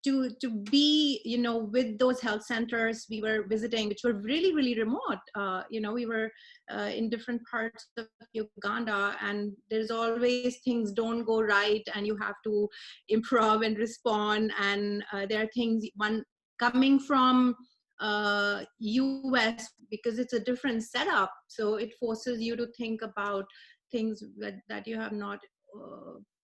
to be, with those health centers we were visiting, which were really, really remote. We were in different parts of Uganda, and there's always things don't go right, and you have to improv and respond. And there are things, one coming from US, because it's a different setup, so it forces you to think about things that you have not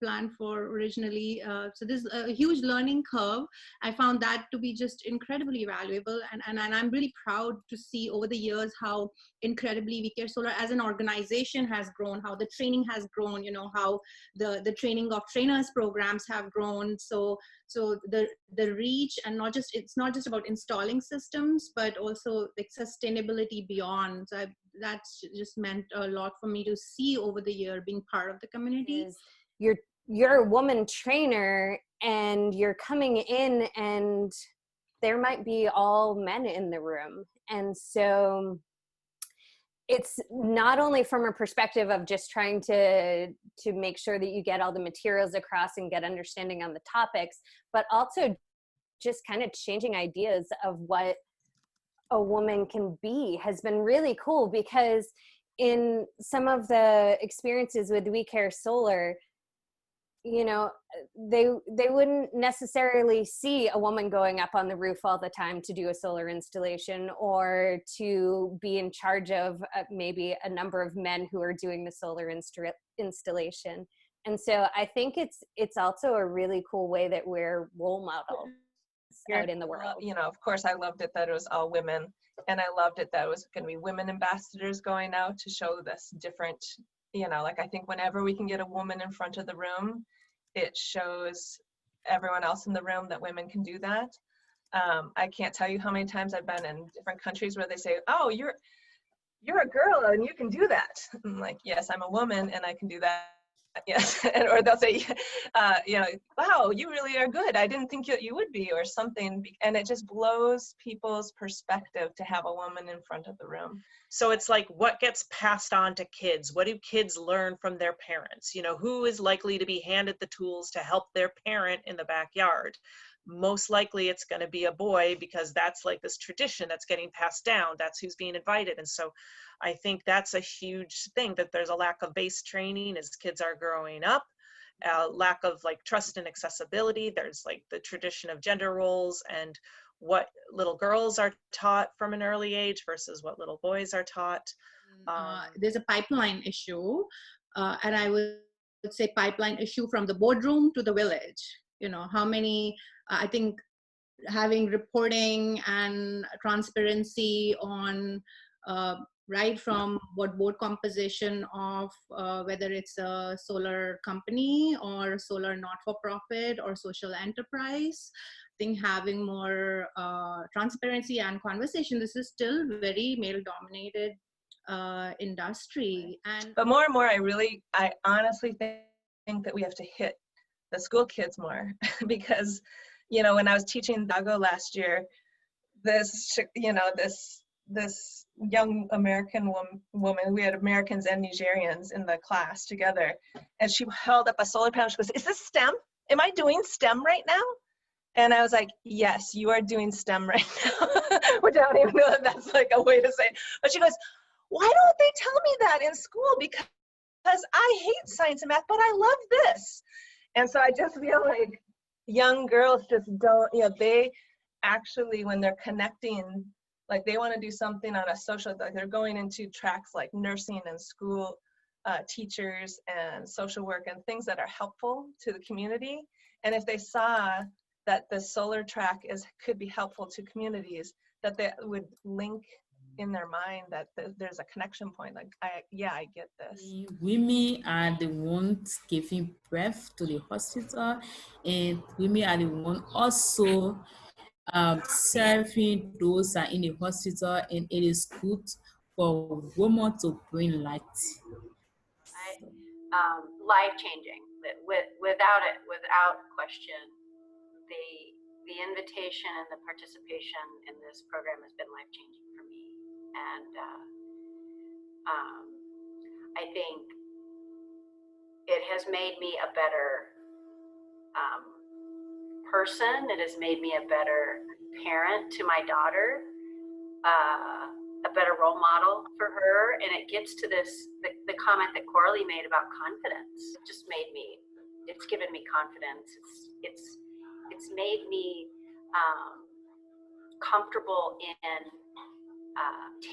planned for originally. So there's a huge learning curve. I found that to be just incredibly valuable, and I'm really proud to see over the years how incredibly We Care Solar as an organization has grown, how the training has grown, how the training of trainers programs have grown. So the reach, and it's not just about installing systems, but also like sustainability beyond. So that's just meant a lot for me to see over the year, being part of the community. You're a woman trainer, and you're coming in, and there might be all men in the room. And so it's not only from a perspective of just trying to make sure that you get all the materials across and get understanding on the topics, but also just kind of changing ideas of what a woman can be has been really cool. Because in some of the experiences with We Care Solar, they wouldn't necessarily see a woman going up on the roof all the time to do a solar installation, or to be in charge of maybe a number of men who are doing the solar installation. And so I think it's also a really cool way that we're role models out in the world. Of course, I loved it that it was all women, and I loved it that it was going to be women ambassadors going out to show this different, like, I think whenever we can get a woman in front of the room, it shows everyone else in the room that women can do that. I can't tell you how many times I've been in different countries where they say, "Oh, you're a girl and you can do that." I'm like, "Yes, I'm a woman and I can do that." Yes. Or they'll say, "Wow, you really are good. I didn't think you would be," or something. And it just blows people's perspective to have a woman in front of the room. So it's like, what gets passed on to kids? What do kids learn from their parents? Who is likely to be handed the tools to help their parent in the backyard? Most likely it's going to be a boy, because that's like this tradition that's getting passed down. That's who's being invited. And so I think that's a huge thing, that there's a lack of base training as kids are growing up, lack of like trust and accessibility. There's like the tradition of gender roles and what little girls are taught from an early age versus what little boys are taught. There's a pipeline issue, and I would say pipeline issue from the boardroom to the village. How many, I think having reporting and transparency on right from what board composition of whether it's a solar company or solar not-for-profit or social enterprise. I think having more transparency and conversation. This is still very male-dominated industry. But more and more, I honestly think that we have to hit the school kids more because, when I was teaching Dago last year, this young American woman, we had Americans and Nigerians in the class together, and she held up a solar panel. She goes, "Is this STEM? Am I doing STEM right now?" And I was like, "Yes, you are doing STEM right now," which I don't even know if that's like a way to say it. But she goes, "Why don't they tell me that in school? Because I hate science and math, but I love this." And so I just feel like young girls just don't, they actually, when they're connecting, like they want to do something on a social, like they're going into tracks like nursing and school teachers and social work and things that are helpful to the community. And if they saw that the solar track could be helpful to communities, that they would link in their mind that there's a connection point. Like, I get this. Women are the ones giving birth to the hospital, and women are the ones also serving those that are in the hospital, and it is good for women to bring light. Life-changing. Without question, the invitation and the participation in this program has been life-changing for me. And I think it has made me a better person. It has made me a better parent to my daughter, a better role model for her. And it gets to this, the comment that Coralie made about confidence. It just made me, it's given me confidence. It's made me comfortable in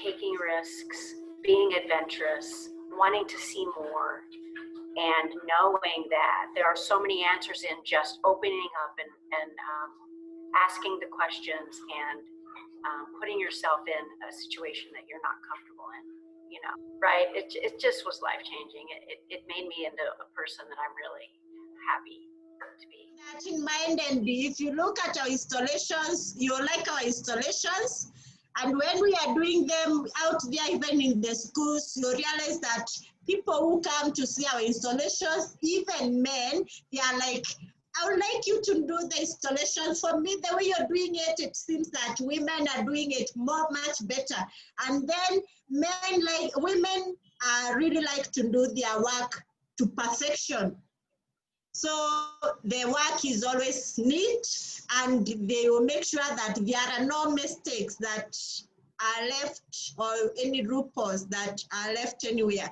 taking risks, being adventurous, wanting to see more, and knowing that there are so many answers in just opening up and asking the questions and putting yourself in a situation that you're not comfortable in, you know, right? It just was life-changing. It made me into a person that I'm really happy to be. That in mind, and if you look at our installations, you like our installations, and when we are doing them out there, even in the schools, you realize that people who come to see our installations, even men, they are like, I would like you to do the installations. For me, the way you're doing it, it seems that women are doing it much better. And then women really like to do their work to perfection. So the work is always neat, and they will make sure that there are no mistakes that are left or any loopholes that are left anywhere.